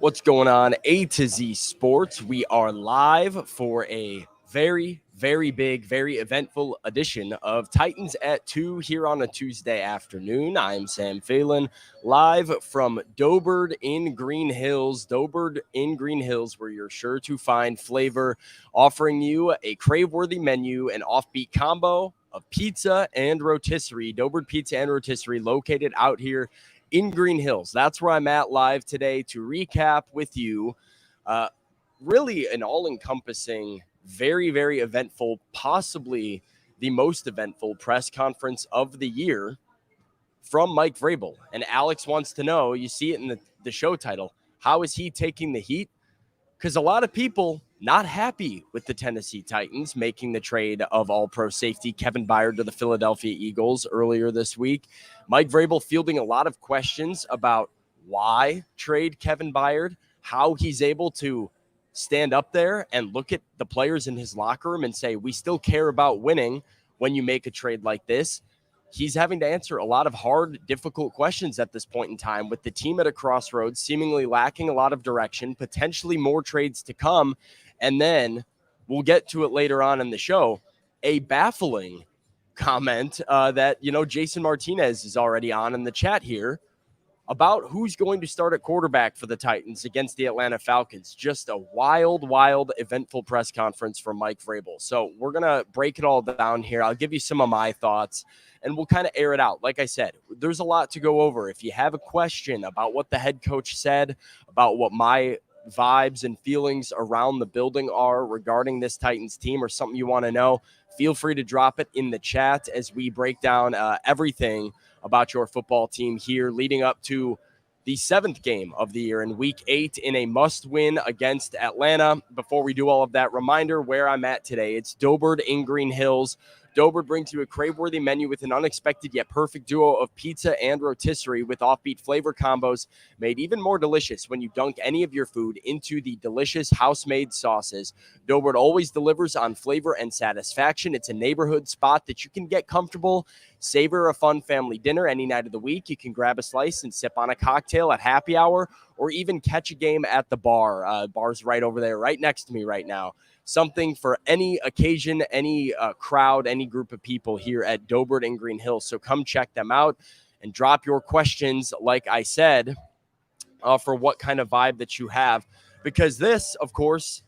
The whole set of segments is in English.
What's going on, A to Z Sports? We are live for a very big, very eventful edition of Titans at 2 here on a Tuesday afternoon. I'm Sam Phelan, live from Dobard in Green Hills. Dobard in Green Hills, where you're sure to find flavor, offering you a crave-worthy menu, an offbeat combo of pizza and rotisserie. Dobard Pizza and Rotisserie, located out here in Green Hills. That's where I'm at live today to recap with you. Really an all-encompassing, very eventful, possibly the most eventful press conference of the year from Mike Vrabel. And Alex wants to know, you see it in the show title, how is he taking the heat? Because a lot of people not happy with the Tennessee Titans making the trade of all-pro safety Kevin Byard to the Philadelphia Eagles earlier this week. Mike Vrabel fielding a lot of questions about why trade Kevin Byard, how he's able to stand up there and look at the players in his locker room and say, we still care about winning when you make a trade like this. He's having to answer a lot of hard, difficult questions at this point in time with the team at a crossroads, seemingly lacking a lot of direction, potentially more trades to come. And then we'll get to it later on in the show. A baffling comment that, Jason Martinez is already on in the chat here about who's going to start at quarterback for the Titans against the Atlanta Falcons. Just a wild, eventful press conference from Mike Vrabel. So we're going to break it all down here. I'll give you some of my thoughts, and we'll kind of air it out. Like I said, there's a lot to go over. If you have a question about what the head coach said, about what my vibes and feelings around the building are regarding this Titans team, or something you want to know, feel free to drop it in the chat as we break down everything about your football team here leading up to the 7th game of the year in week 8 in a must-win against Atlanta. Before we do all of that, reminder where I'm at today. It's Dobard in Green Hills. Dobard brings you a crave-worthy menu with an unexpected yet perfect duo of pizza and rotisserie with offbeat flavor combos made even more delicious when you dunk any of your food into the delicious house-made sauces. Dobard always delivers on flavor and satisfaction. It's a neighborhood spot that you can get comfortable, savor a fun family dinner any night of the week. You can grab a slice and sip on a cocktail at happy hour, or even catch a game at the bar. Bar's right over there, right next to me right now. Something for any occasion, any crowd, any group of people here at Dobard and Green Hills. So come check them out and drop your questions, like I said, for what kind of vibe that you have. Because this, of course,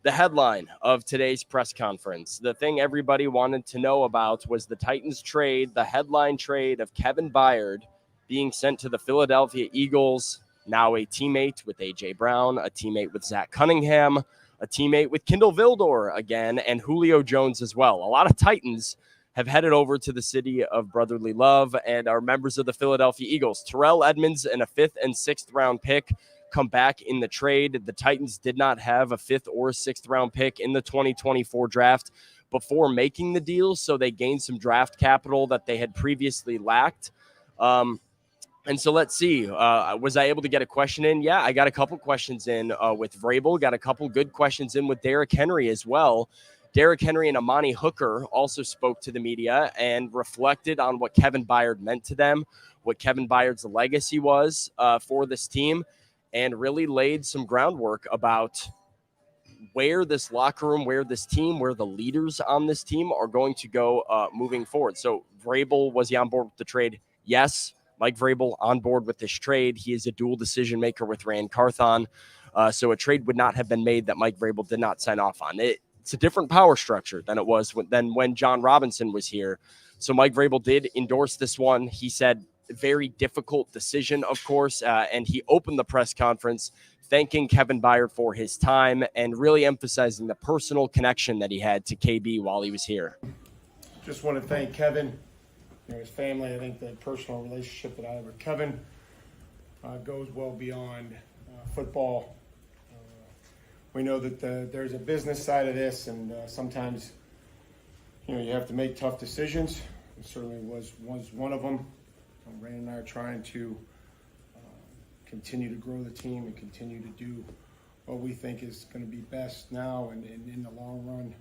the headline of today's press conference, the thing everybody wanted to know about was the Titans trade, the headline trade of Kevin Byard being sent to the Philadelphia Eagles, now a teammate with A.J. Brown, a teammate with Zach Cunningham, a teammate with Kindle Vildor again, and Julio Jones as well. A lot of Titans have headed over to the city of brotherly love and are members of the Philadelphia Eagles. Terrell Edmunds and a 5th and 6th round pick come back in the trade. The Titans did not have a 5th or 6th round pick in the 2024 draft before making the deal, so they gained some draft capital that they had previously lacked. And so let's see, was I able to get a question in? Yeah, I got a couple questions in with Vrabel, got a couple good questions in with Derrick Henry as well. Derrick Henry and Amani Hooker also spoke to the media and reflected on what Kevin Byard meant to them, what Kevin Byard's legacy was for this team, and really laid some groundwork about where this locker room, where this team, where the leaders on this team are going to go moving forward. So Vrabel, was he on board with the trade? Yes. Mike Vrabel on board with this trade. He is a dual decision maker with Rand Carthon. So a trade would not have been made that Mike Vrabel did not sign off on. It's a different power structure than it was when John Robinson was here. So Mike Vrabel did endorse this one. He said very difficult decision, of course, and he opened the press conference thanking Kevin Byard for his time and really emphasizing the personal connection that he had to KB while he was here. Just want to thank Kevin, his family. I think the personal relationship that I have with Kevin goes well beyond football. We know that there's a business side of this, and sometimes you have to make tough decisions. It certainly was one of them. Rand and I are trying to continue to grow the team and continue to do what we think is going to be best now and in the long run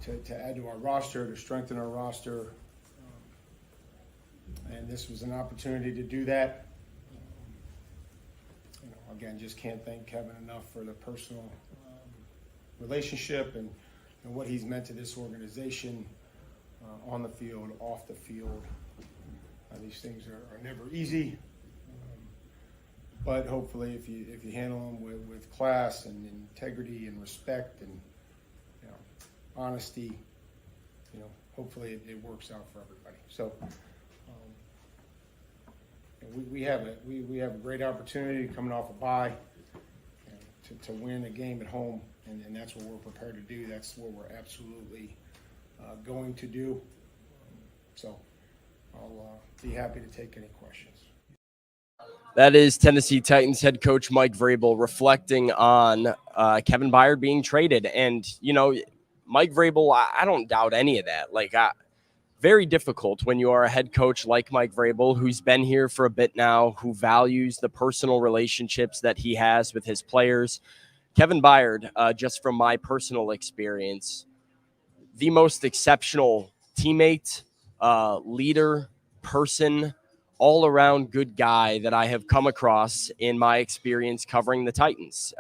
to add to our roster, to strengthen our roster. And this was an opportunity to do that. Again, just can't thank Kevin enough for the personal relationship and what he's meant to this organization on the field, off the field. These things are never easy, but hopefully if you handle them with class and integrity and respect and honesty, hopefully it works out for everybody. So we have a great opportunity coming off a bye to win a game at home, and that's what we're prepared to do. That's what we're absolutely going to do. So I'll be happy to take any questions. That is Tennessee Titans head coach Mike Vrabel reflecting on Kevin Byard being traded. And, Mike Vrabel, I don't doubt any of that. Very difficult when you are a head coach like Mike Vrabel, who's been here for a bit now, who values the personal relationships that he has with his players. Kevin Byard, just from my personal experience, the most exceptional teammate, leader, person, all-around good guy that I have come across in my experience covering the Titans.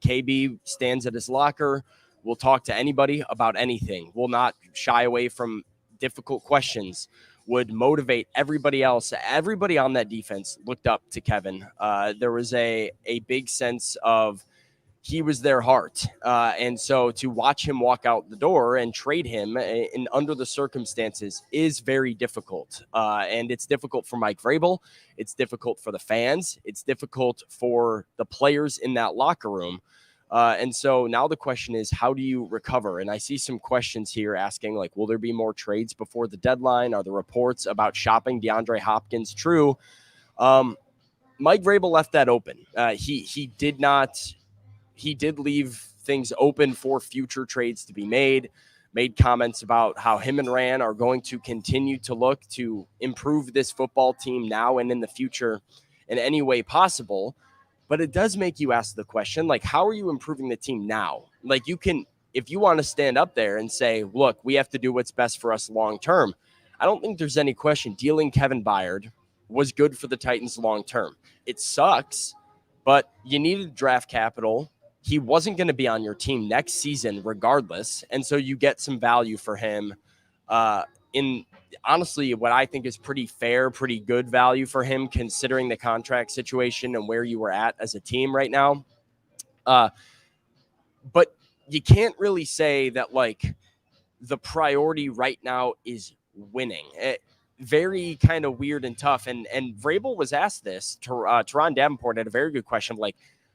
KB stands at his locker, will talk to anybody about anything, will not shy away from difficult questions, would motivate everybody else. Everybody on that defense looked up to Kevin. There was a big sense of he was their heart. And so to watch him walk out the door and trade him in under the circumstances is very difficult. And it's difficult for Mike Vrabel. It's difficult for the fans. It's difficult for the players in that locker room. And so now the question is, how do you recover? And I see some questions here asking, will there be more trades before the deadline? Are the reports about shopping DeAndre Hopkins true? Mike Vrabel left that open. He did leave things open for future trades to be made comments about how him and Rand are going to continue to look to improve this football team now and in the future in any way possible. But it does make you ask the question, how are you improving the team now? If you want to stand up there and say, look, we have to do what's best for us long term, I don't think there's any question dealing Kevin Byard was good for the Titans long term. It sucks, but you needed draft capital. He wasn't going to be on your team next season regardless, and so you get some value for him in honestly what I think is pretty fair, pretty good value for him considering the contract situation and where you were at as a team right now. But you can't really say that the priority right now is winning. Very kind of weird and tough. And Vrabel was asked this. Teron Davenport had a very good question.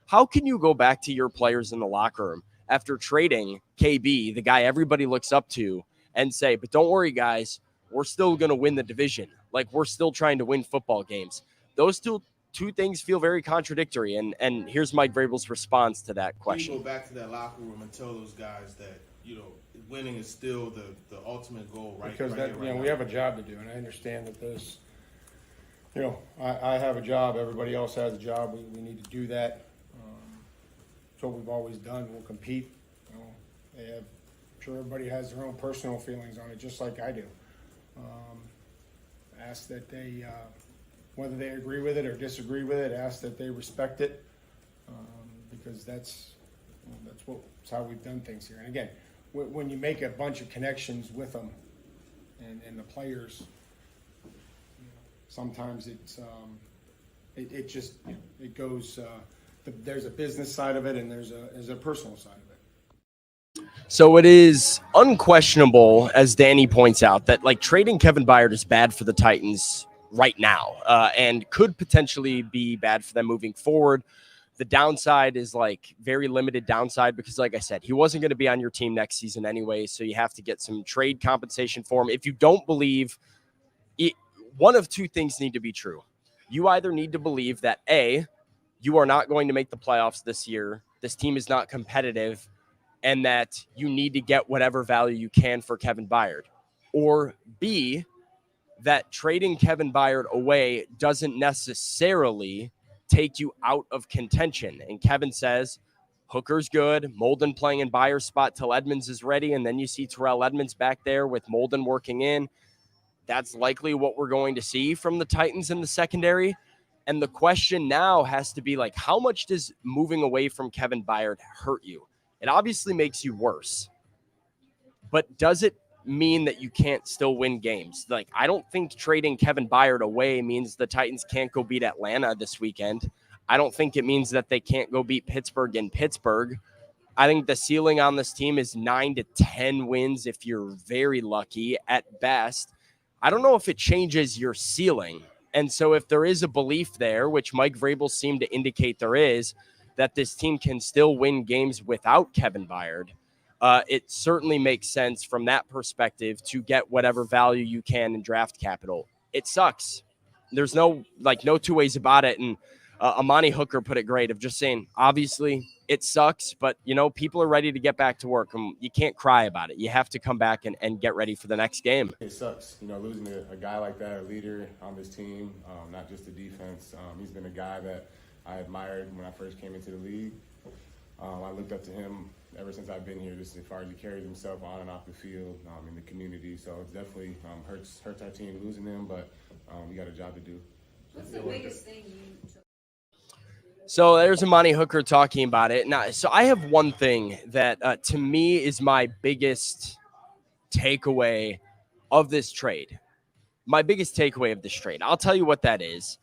How can you go back to your players in the locker room after trading KB, the guy everybody looks up to, and say, but don't worry, guys, we're still going to win the division. We're still trying to win football games. Those two things feel very contradictory. And here's Mike Vrabel's response to that question. You go back to that locker room and tell those guys that, winning is still the ultimate goal, right? Because right we have a job to do, and I understand that there's, I have a job. Everybody else has a job. We need to do that. It's what we've always done. We'll compete. I'm sure everybody has their own personal feelings on it, just like I do. Ask that they, whether they agree with it or disagree with it, ask that they respect it, because that's how we've done things here. And again, when you make a bunch of connections with them and the players, sometimes it goes. There's a business side of it and there's a personal side of it. So it is unquestionable, as Danny points out, that trading Kevin Byard is bad for the Titans right now, and could potentially be bad for them moving forward. The downside is very limited downside because, like I said, he wasn't going to be on your team next season anyway. So you have to get some trade compensation for him. If you don't believe it, one of two things need to be true. You either need to believe that A, you are not going to make the playoffs this year. This team is not competitive, and that you need to get whatever value you can for Kevin Byard. Or B, that trading Kevin Byard away doesn't necessarily take you out of contention. And Kevin says, Hooker's good, Molden playing in Byard's spot till Edmonds is ready, and then you see Terrell Edmonds back there with Molden working in. That's likely what we're going to see from the Titans in the secondary. And the question now has to be like, how much does moving away from Kevin Byard hurt you? It obviously makes you worse, but does it mean that you can't still win games? Like, I don't think trading Kevin Byard away means the Titans can't go beat Atlanta this weekend. I don't think it means that they can't go beat Pittsburgh in Pittsburgh. I think the ceiling on this team is 9 to 10 wins if you're very lucky at best. I don't know if it changes your ceiling. And so if there is a belief there, which Mike Vrabel seemed to indicate there is, that this team can still win games without Kevin Byard, it certainly makes sense from that perspective to get whatever value you can in draft capital. It sucks. There's no two ways about it. And Amani Hooker put it great of just saying, obviously it sucks, but people are ready to get back to work, and you can't cry about it. You have to come back and get ready for the next game. It sucks, losing a guy like that, a leader on this team, not just the defense. He's been a guy that I admired when I first came into the league. I looked up to him ever since I've been here, just as far as he carries himself on and off the field, in the community. So it definitely hurts our team losing him, but we got a job to do. What's the biggest thing you took? So there's Amani Hooker talking about it. Now, so I have one thing that to me is my biggest takeaway of this trade. My biggest takeaway of this trade. I'll tell you what that is.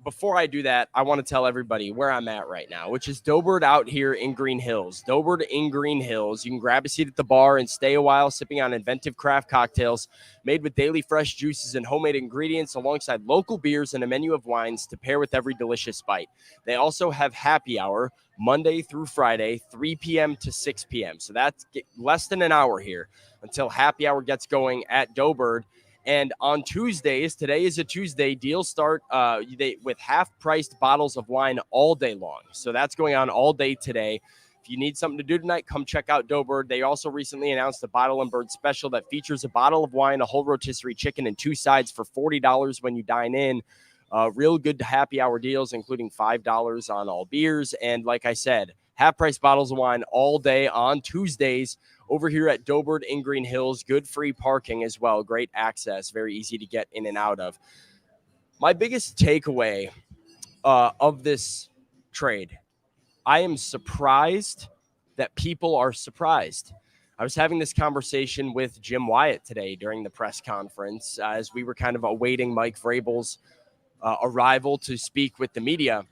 Before I do that, I want to tell everybody where I'm at right now, which is Dobert out here in Green Hills. Dobert in Green Hills. You can grab a seat at the bar and stay a while sipping on inventive craft cocktails made with daily fresh juices and homemade ingredients alongside local beers and a menu of wines to pair with every delicious bite. They also have happy hour Monday through Friday, 3 p.m. to 6 p.m. So that's less than an hour here until happy hour gets going at Dobert. And on Tuesdays, today is a Tuesday, deals start with half-priced bottles of wine all day long. So that's going on all day today. If you need something to do tonight, come check out Dobert. They also recently announced a Bottle and Bird special that features a bottle of wine, a whole rotisserie chicken, and 2 sides for $40 when you dine in. Real good happy hour deals, including $5 on all beers. And like I said, half-price bottles of wine all day on Tuesdays over here at Dobert in Green Hills. Good free parking as well. Great access. Very easy to get in and out of. My biggest takeaway of this trade, I am surprised that people are surprised. I was having this conversation with Jim Wyatt today during the press conference as we were kind of awaiting Mike Vrabel's arrival to speak with the media.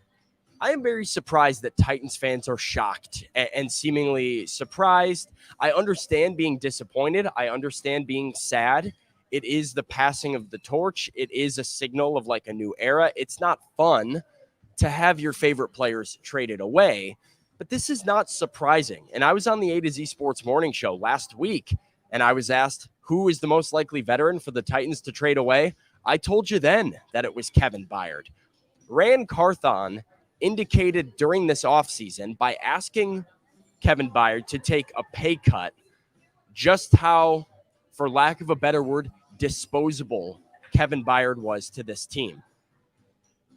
I am very surprised that Titans fans are shocked and seemingly surprised. I understand being disappointed. I understand being sad. It is the passing of the torch. It is a signal of like a new era. It's not fun to have your favorite players traded away, but this is not surprising. And I was on the A to Z Sports Morning Show last week, and I was asked who is the most likely veteran for the Titans to trade away. I told you then that it was Kevin Byard. Ran Carthon indicated during this offseason by asking Kevin Byard to take a pay cut just how, for lack of a better word, disposable Kevin Byard was to this team.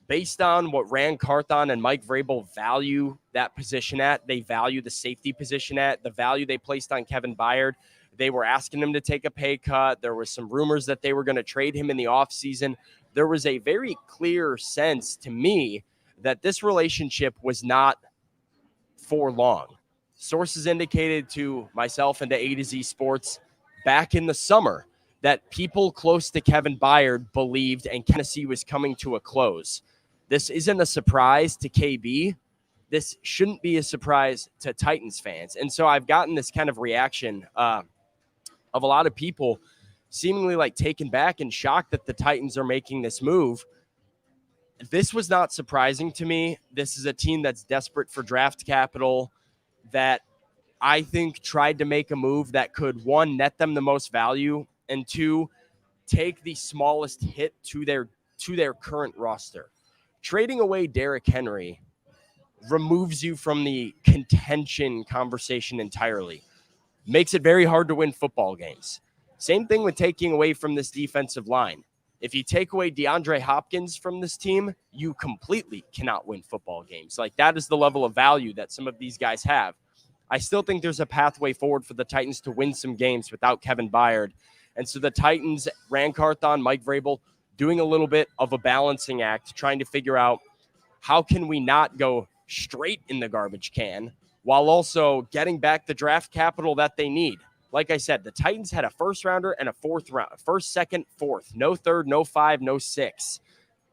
Based on what Ran Carthon and Mike Vrabel value that position at, they value the safety position at, the value they placed on Kevin Byard. They were asking him to take a pay cut. There was some rumors that they were going to trade him in the offseason. There was a very clear sense to me that this relationship was not for long. Sources indicated to myself and to A to Z Sports back in the summer that people close to Kevin Byard believed and Tennessee was coming to a close. This isn't a surprise to KB. This shouldn't be a surprise to Titans fans. And so I've gotten this kind of reaction of a lot of people seemingly like taken back and shocked that the Titans are making this move. This was not surprising to me. This is a team that's desperate for draft capital that I think tried to make a move that could, one, net them the most value, and two, take the smallest hit to their current roster. Trading away Derrick Henry removes you from the contention conversation entirely. Makes it very hard to win football games. Same thing with taking away from this defensive line. If you take away DeAndre Hopkins from this team, you completely cannot win football games. Like, that is the level of value that some of these guys have. I still think there's a pathway forward for the Titans to win some games without Kevin Byard. And so the Titans, Ran Carthon, Mike Vrabel, doing a little bit of a balancing act, trying to figure out how can we not go straight in the garbage can while also getting back the draft capital that they need. Like I said, the Titans had a first rounder and a fourth round, first, second, fourth, no third, no five, no six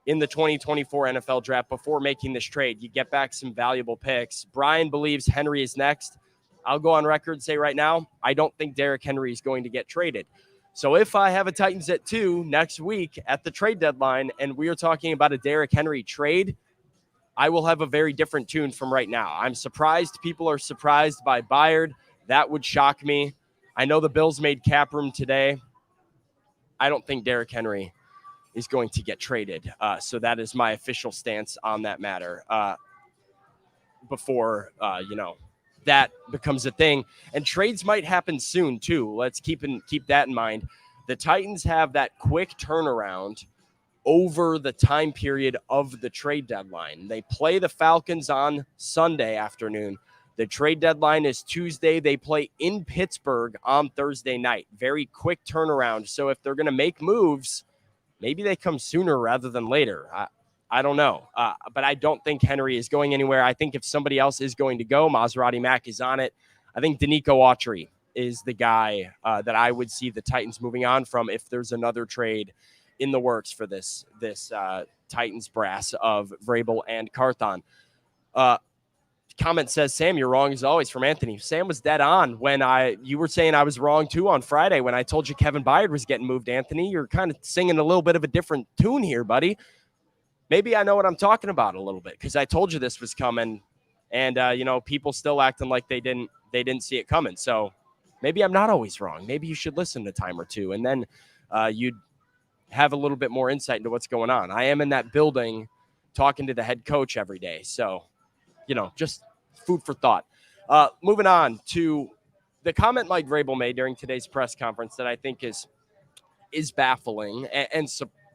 in the 2024 NFL draft before making this trade. You get back some valuable picks. Brian believes Henry is next. I'll go on record and say right now, I don't think Derrick Henry is going to get traded. So if I have a Titans at 2 next week at the trade deadline and we are talking about a Derrick Henry trade, I will have a very different tune from right now. I'm surprised people are surprised by Byard. That would shock me. I know the Bills made cap room today. I don't think Derrick Henry is going to get traded. So that is my official stance on that matter before, that becomes a thing. And trades might happen soon, too. Let's keep that in mind. The Titans have that quick turnaround over the time period of the trade deadline. They play the Falcons on Sunday afternoon. The trade deadline is Tuesday. They play in Pittsburgh on Thursday night. Very quick turnaround. So if they're going to make moves, maybe they come sooner rather than later. I don't know. But I don't think Henry is going anywhere. I think if somebody else is going to go, Maserati Mack is on it. I think Danico Autry is the guy that I would see the Titans moving on from if there's another trade in the works for this Titans brass of Vrabel and Carthon. Comment says, Sam, you're wrong as always, from Anthony. Sam was dead on when you were saying I was wrong too on Friday when I told you Kevin Byard was getting moved, Anthony. You're kind of singing a little bit of a different tune here, buddy. Maybe I know what I'm talking about a little bit because I told you this was coming, and people still acting like they didn't see it coming. So maybe I'm not always wrong. Maybe you should listen a time or two, and then you'd have a little bit more insight into what's going on. I am in that building talking to the head coach every day. So, just food for thought. Moving on to the comment Mike Vrabel made during today's press conference that I think is baffling and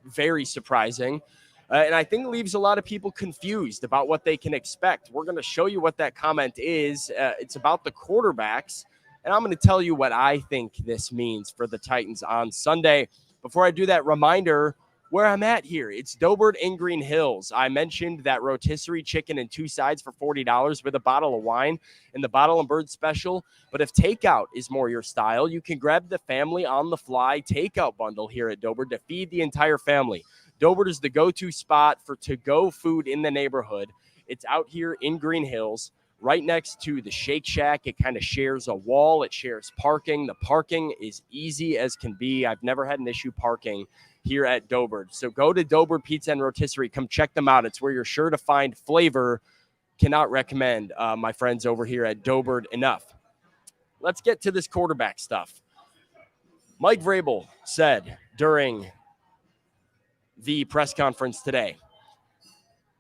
very surprising. And I think it leaves a lot of people confused about what they can expect. We're going to show you what that comment is. It's about the quarterbacks, and I'm going to tell you what I think this means for the Titans on Sunday. Before I do that, reminder where I'm at here. It's Dobert in Green Hills. I mentioned that rotisserie chicken and 2 sides for $40 with a bottle of wine and the Bottle and Bird special. But if takeout is more your style, you can grab the family on the fly takeout bundle here at Dobert to feed the entire family. Dobert is the go-to spot for to-go food in the neighborhood. It's out here in Green Hills, right next to the Shake Shack. It kind of shares a wall. It shares parking. The parking is easy as can be. I've never had an issue parking here at Dobert. So go to Dobert Pizza and Rotisserie. Come check them out. It's where you're sure to find flavor. Cannot recommend my friends over here at Dobert enough. Let's get to this quarterback stuff. Mike Vrabel said during the press conference today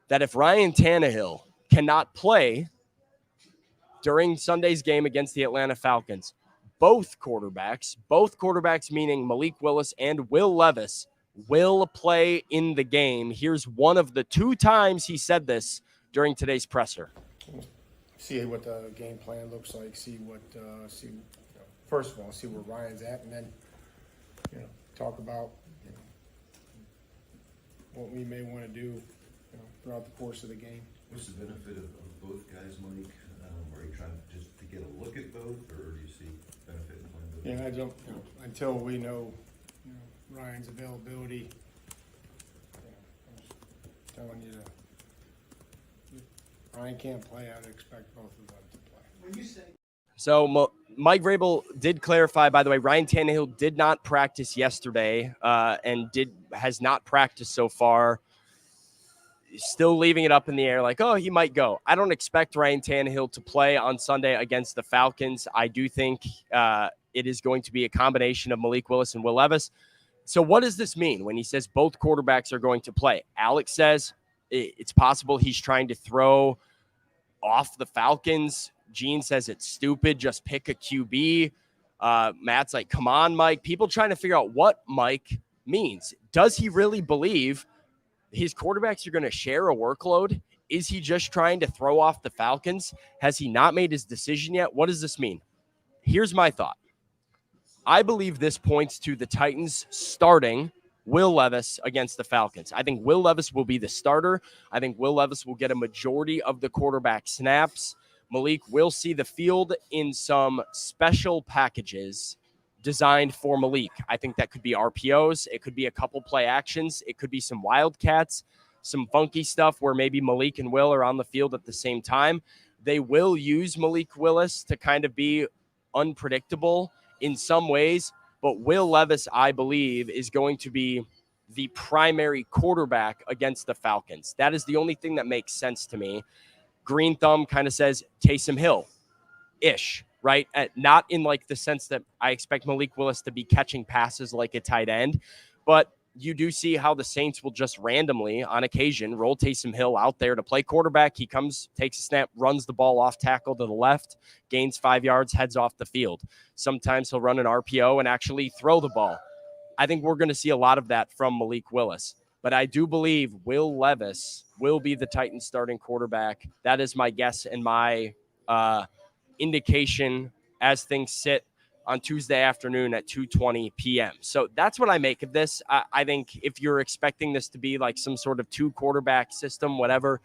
that if Ryan Tannehill cannot play during Sunday's game against the Atlanta Falcons, both quarterbacks meaning Malik Willis and Will Levis, will play in the game. Here's one of the 2 times he said this during today's presser. See what the game plan looks like. First of all, see where Ryan's at, and then talk about what we may want to do throughout the course of the game. What's the benefit of both guys, Mike? Are you trying just to get a look at both, or do you see benefit in playing both? Yeah, I don't until we know, Ryan's availability. I'm just telling you Ryan can't play. I'd expect both of them to play. When you say So Mike Vrabel did clarify, by the way, Ryan Tannehill did not practice yesterday and has not practiced so far. Still leaving it up in the air like, he might go. I don't expect Ryan Tannehill to play on Sunday against the Falcons. I do think it is going to be a combination of Malik Willis and Will Levis. So what does this mean when he says both quarterbacks are going to play? Alex says it's possible he's trying to throw off the Falcons. Gene says it's stupid. Just pick a QB. Matt's like, come on, Mike. People trying to figure out what Mike means. Does he really believe his quarterbacks are going to share a workload? Is he just trying to throw off the Falcons? Has he not made his decision yet? What does this mean? Here's my thought. I believe this points to the Titans starting Will Levis against the Falcons. I think Will Levis will be the starter. I think Will Levis will get a majority of the quarterback snaps. Malik will see the field in some special packages designed for Malik. I think that could be RPOs. It could be a couple play actions. It could be some wildcats, some funky stuff where maybe Malik and Will are on the field at the same time. They will use Malik Willis to kind of be unpredictable in some ways, but Will Levis, I believe, is going to be the primary quarterback against the Falcons. That is the only thing that makes sense to me. Green Thumb kind of says Taysom Hill-ish, right? Not in like the sense that I expect Malik Willis to be catching passes like a tight end, but you do see how the Saints will just randomly, on occasion, roll Taysom Hill out there to play quarterback. He comes, takes a snap, runs the ball off tackle to the left, gains 5 yards, heads off the field. Sometimes he'll run an RPO and actually throw the ball. I think we're going to see a lot of that from Malik Willis. But I do believe Will Levis will be the Titans starting quarterback. That is my guess and my indication as things sit on Tuesday afternoon at 2:20 p.m. So that's what I make of this. I think if you're expecting this to be like some sort of 2-quarterback system, whatever,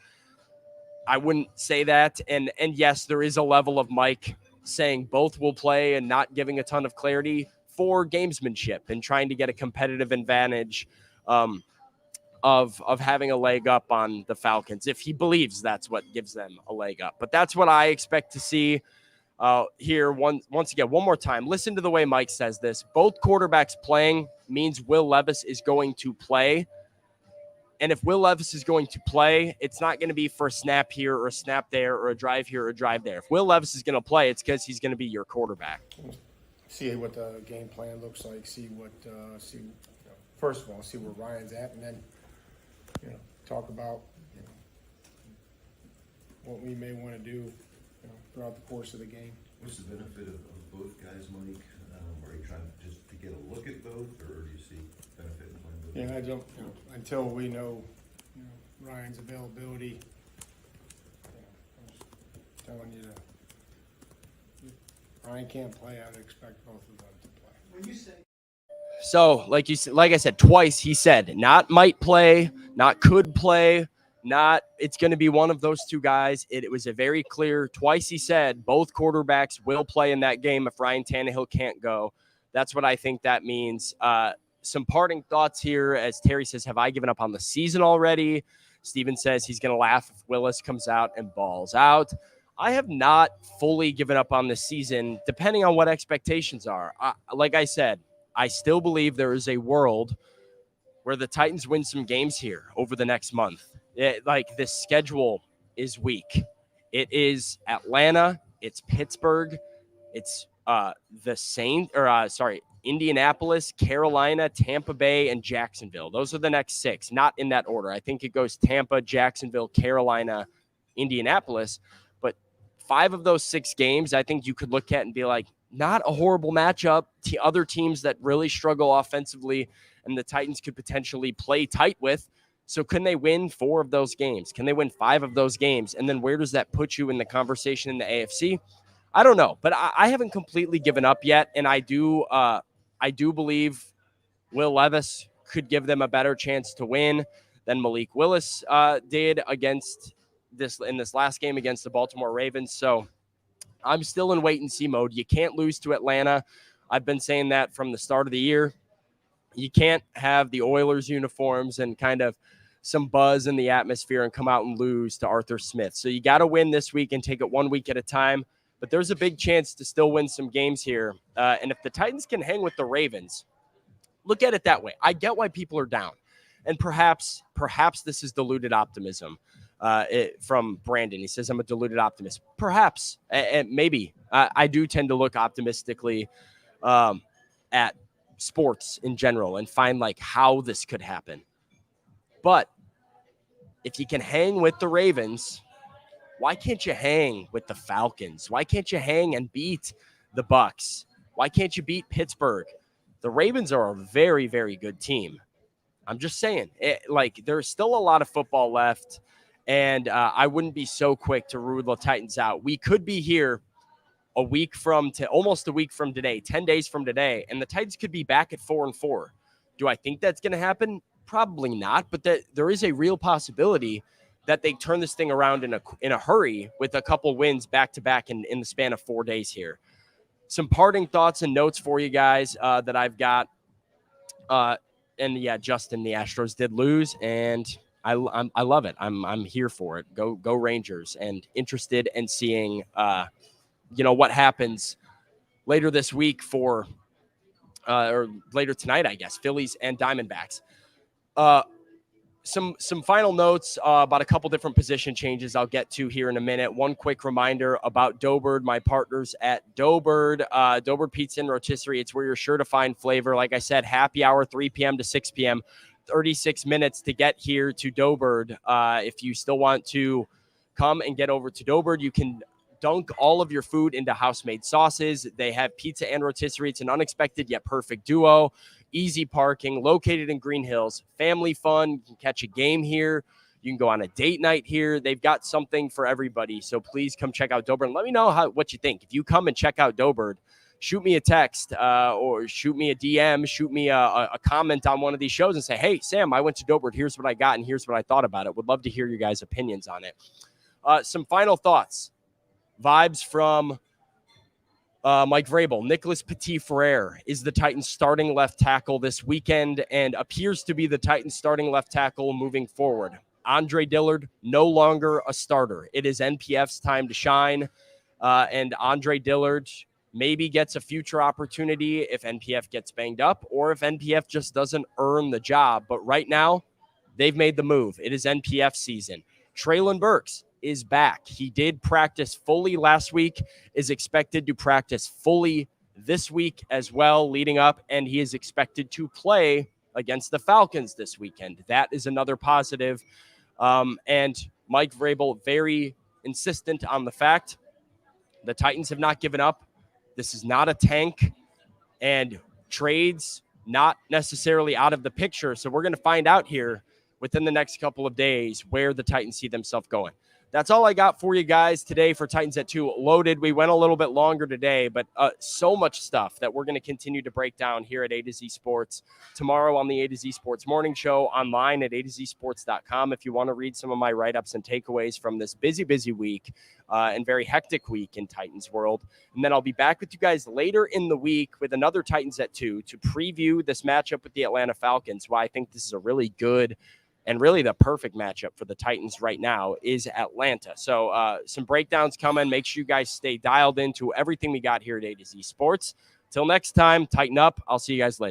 I wouldn't say that. And yes, there is a level of Mike saying both will play and not giving a ton of clarity for gamesmanship and trying to get a competitive advantage of having a leg up on the Falcons, if he believes that's what gives them a leg up. But that's what I expect to see here. Once again, one more time, listen to the way Mike says this. Both quarterbacks playing means Will Levis is going to play. And if Will Levis is going to play, it's not going to be for a snap here or a snap there or a drive here or a drive there. If Will Levis is going to play, it's because he's going to be your quarterback. See what the game plan looks like. First of all, see where Ryan's at, and then talk about what we may want to do throughout the course of the game. What's the benefit of both guys, Mike? Are you trying just to get a look at both, or do you see benefit in playing both? Yeah, I don't. Until we know, Ryan's availability. I'm just telling you that Ryan can't play. I'd expect both of them to play. When you say. So, like I said, twice he said, not might play, not could play, not it's going to be one of those two guys. It was a very clear, twice he said both quarterbacks will play in that game if Ryan Tannehill can't go. That's what I think that means. Some parting thoughts here, as Terry says, have I given up on the season already? Steven says he's going to laugh if Willis comes out and balls out. I have not fully given up on the season, depending on what expectations are. Like I said, I still believe there is a world where the Titans win some games here over the next month. This schedule is weak. It is Atlanta, it's Pittsburgh, it's Indianapolis, Carolina, Tampa Bay, and Jacksonville. Those are the next 6, not in that order. I think it goes Tampa, Jacksonville, Carolina, Indianapolis. But 5 of those 6 games, I think you could look at and be like, not a horrible matchup to other teams that really struggle offensively and the Titans could potentially play tight with. So can they win 4 of those games? Can they win 5 of those games? And then where does that put you in the conversation in the AFC? I don't know, but I haven't completely given up yet. And I do believe Will Levis could give them a better chance to win than Malik Willis did in this last game against the Baltimore Ravens. So I'm still in wait and see mode. You can't lose to Atlanta. I've been saying that from the start of the year. You can't have the Oilers uniforms and kind of some buzz in the atmosphere and come out and lose to Arthur Smith. So you got to win this week and take it 1 week at a time. But there's a big chance to still win some games here. And if the Titans can hang with the Ravens, look at it that way. I get why people are down. And perhaps this is diluted optimism from Brandon. He says, I'm a diluted optimist. Perhaps, and maybe. I do tend to look optimistically at sports in general and find how this could happen. But if you can hang with the Ravens, why can't you hang with the Falcons? Why can't you hang and beat the Bucks? Why can't you beat Pittsburgh? The Ravens are a very, very good team. I'm just saying, there's still a lot of football left, and I wouldn't be so quick to rule the Titans out. We could be here almost a week from today, 10 days from today, and the Titans could be back at 4-4, Do I think that's going to happen? Probably not, but that there is a real possibility that they turn this thing around in a hurry with a couple wins back to back in the span of 4 days here. Some parting thoughts and notes for you guys that I've got. And yeah, Justin, the Astros did lose, and I love it. I'm here for it. Go Rangers, and interested in seeing what happens later this week for or later tonight, I guess, Phillies and Diamondbacks. Some final notes about a couple different position changes I'll get to here in a minute. One quick reminder about Doughbird, my partners at Doughbird. Doughbird Pizza and Rotisserie. It's where you're sure to find flavor. Like I said, happy hour, 3 p.m. to 6 p.m., 36 minutes to get here to Doughbird. If you still want to come and get over to Doughbird, you can dunk all of your food into house-made sauces. They have pizza and rotisserie. It's an unexpected yet perfect duo. Easy parking, located in Green Hills. Family fun. You can catch a game here. You can go on a date night here. They've got something for everybody. So please come check out Doughbird and let me know what you think. If you come and check out Doughbird, shoot me a text or shoot me a DM, shoot me a comment on one of these shows and say, hey, Sam, I went to Doughbird. Here's what I got and here's what I thought about it. Would love to hear your guys' opinions on it. Some final thoughts. Vibes from Mike Vrabel. Nicholas Petit-Frere is the Titans starting left tackle this weekend and appears to be the Titans starting left tackle moving forward. Andre Dillard, no longer a starter. It is NPF's time to shine, and Andre Dillard maybe gets a future opportunity if NPF gets banged up or if NPF just doesn't earn the job. But right now, they've made the move. It is NPF season. Traylon Burks is back. He did practice fully last week, is expected to practice fully this week as well leading up, and he is expected to play against the Falcons this weekend. That is another positive. And Mike Vrabel, very insistent on the fact the Titans have not given up. This is not a tank, and trades not necessarily out of the picture. So we're going to find out here within the next couple of days where the Titans see themselves going. That's all I got for you guys today for Titans at 2 Loaded. We went a little bit longer today, but so much stuff that we're going to continue to break down here at A to Z Sports tomorrow on the A to Z Sports Morning Show, online at atozsports.com if you want to read some of my write-ups and takeaways from this busy week and very hectic week in Titans world. And then I'll be back with you guys later in the week with another Titans at 2 to preview this matchup with the Atlanta Falcons, why I think this is a really good and really the perfect matchup for the Titans right now is Atlanta. So some breakdowns coming. Make sure you guys stay dialed into everything we got here at A to Z Sports. Till next time, tighten up. I'll see you guys later.